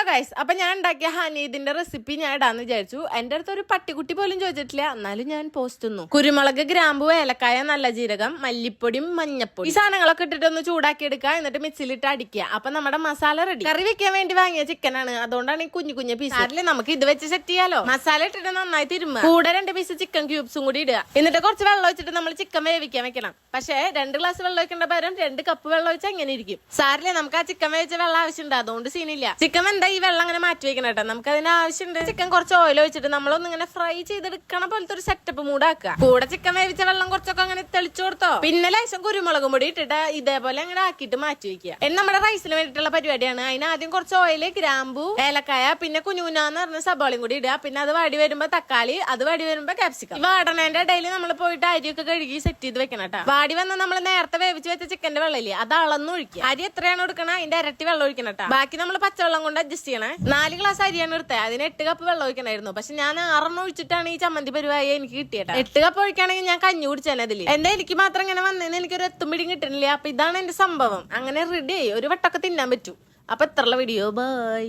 Guys, അപ്പൊ ഞാൻ ഉണ്ടാക്കിയ ഹനീദിന്റെ റെസിപ്പി ഞാൻ ഇടാന്ന് വിചാരിച്ചു. എന്റെ അടുത്ത് ഒരു പട്ടിക്കുട്ടി പോലും ചോദിച്ചിട്ടില്ല, എന്നാലും ഞാൻ പോസ്റ്റ് ഒന്നു. കുരുമുളക്, ഗ്രാമ്പു, ഏലക്കായ, നല്ല ജീരകം, മല്ലിപ്പൊടിയും മഞ്ഞപ്പൊടി, ഈ സാധനങ്ങളൊക്കെ ഇട്ടിട്ട് ഒന്ന് ചൂടാക്കി എടുക്കുക. എന്നിട്ട് മിക്സിയിലിട്ട് അടിക്കുക. അപ്പൊ നമ്മുടെ മസാല റെഡി. കറി വെക്കാൻ വേണ്ടി വാങ്ങിയ ചിക്കനാണ്, അതുകൊണ്ടാണ് ഈ കുഞ്ഞു കുഞ്ഞു പീസ്. അതിൽ നമുക്ക് ഇത് വെച്ച് സെറ്റ് ചെയ്യാലോ. മസാല ഇട്ടിട്ട് നന്നായി തിരുമ്മുക. കൂടെ 2 പീസ് ചിക്കൻ ക്യൂബ്സും കൂടി ഇടുക. എന്നിട്ട് കുറച്ച് വെള്ളം ഒഴിച്ചിട്ട് നമ്മൾ ചിക്കൻ വേവിക്കാൻ വെക്കണം. പക്ഷേ 2 ഗ്ലാസ് വെള്ളം ഒഴിക്കേണ്ട പകരം 2 കപ്പ് വെള്ളം ഒഴിച്ചാൽ എങ്ങനെ ഇരിക്കും. സാറിലെ നമുക്ക് ആ ചിക്കൻ വേവിച്ച വെള്ളം ആവശ്യമുണ്ട്, അതുകൊണ്ട് സീനില്ല. ചിക്കൻ എന്താ ഈ വെള്ളം അങ്ങനെ മാറ്റി വെക്കണം കേട്ടോ, നമുക്ക് അതിന് ആവശ്യമുണ്ട്. ചിക്കൻ കുറച്ച് ഓയിൽ ഒഴിച്ചിട്ട് നമ്മളൊന്ന് ഇങ്ങനെ ഫ്രൈ ചെയ്തെടുക്കണ പോലത്തെ ഒരു സെറ്റപ്പ് മൂടാക്കുക. കൂടെ ചിക്കൻ വേവിച്ച വെള്ളം കുറച്ചൊക്കെ അങ്ങനെ തെളിച്ചു കൊടുത്തോ. പിന്നെ ലേശം കുരുമുളകും പൊടി ഇട്ടിട്ട് ഇതേപോലെ അങ്ങനെ ആക്കിയിട്ട് മാറ്റി വെക്കുക. നമ്മുടെ റൈസിന് വേണ്ടിയിട്ടുള്ള പരിപാടിയാണ്. അതിന് ആദ്യം കുറച്ച് ഓയിൽ, ഗ്രാമ്പു, ഏലക്കായ, പിന്നെ കുഞ്ഞുനാന്ന് പറഞ്ഞ സബോളയും കൂടി ഇടുക. പിന്നെ അത് വാടി വരുമ്പോ തക്കാളി, അത് വാടി വരുമ്പോ ക്യാപ്സിക്കം. വാടണേന്റെ ഇടയിൽ നമ്മൾ പോയിട്ട് അരിയൊക്കെ കഴുകി സെറ്റ് ചെയ്ത് വെക്കണം കേട്ടോ. വാടി വന്ന നമ്മൾ നേരത്തെ വേവിച്ച് വെച്ച ചിക്കന്റെ വെള്ളമില്ലേ, അത് അളന്ന് ഒഴിക്കുക. അരി എത്രയാണ് എടുക്കണം അതിന്റെ ഇരട്ടി വെള്ളം ഒഴിക്കണം കേട്ടോ. ബാക്കി നമ്മൾ പച്ചവെള്ളം കൊണ്ട് അഡ്ജസ്റ്റ് ചെയ്യണേ. 4 ഗ്ലാസ് അരിയാണ് എടുത്തത്, അതിന് 8 കപ്പ് വെള്ളം ഒഴിക്കണമായിരുന്നു. പക്ഷെ ഞാൻ 6 ഒഴിച്ചിട്ടാണ് ഈ ചമ്മന്തി പരിവായി എനിക്ക് കിട്ടിയത്. 8 കപ്പ് ഒഴിക്കുകയാണെങ്കിൽ ഞാൻ കഞ്ഞി കുടിച്ചേനെ. അതിൽ എന്താ എനിക്ക് മാത്രം ഇങ്ങനെ വന്നേന്ന് എനിക്കൊരു എത്തുമ്പിടിയും കിട്ടണില്ല. അപ്പൊ ഇതാണ് എന്റെ സംഭവം. അങ്ങനെ റെഡി ആയി, ഒരു വട്ടമൊക്കെ തിന്നാൻ പറ്റും. അപ്പൊ ഇത്രയുള്ള വീഡിയോ. ബൈ.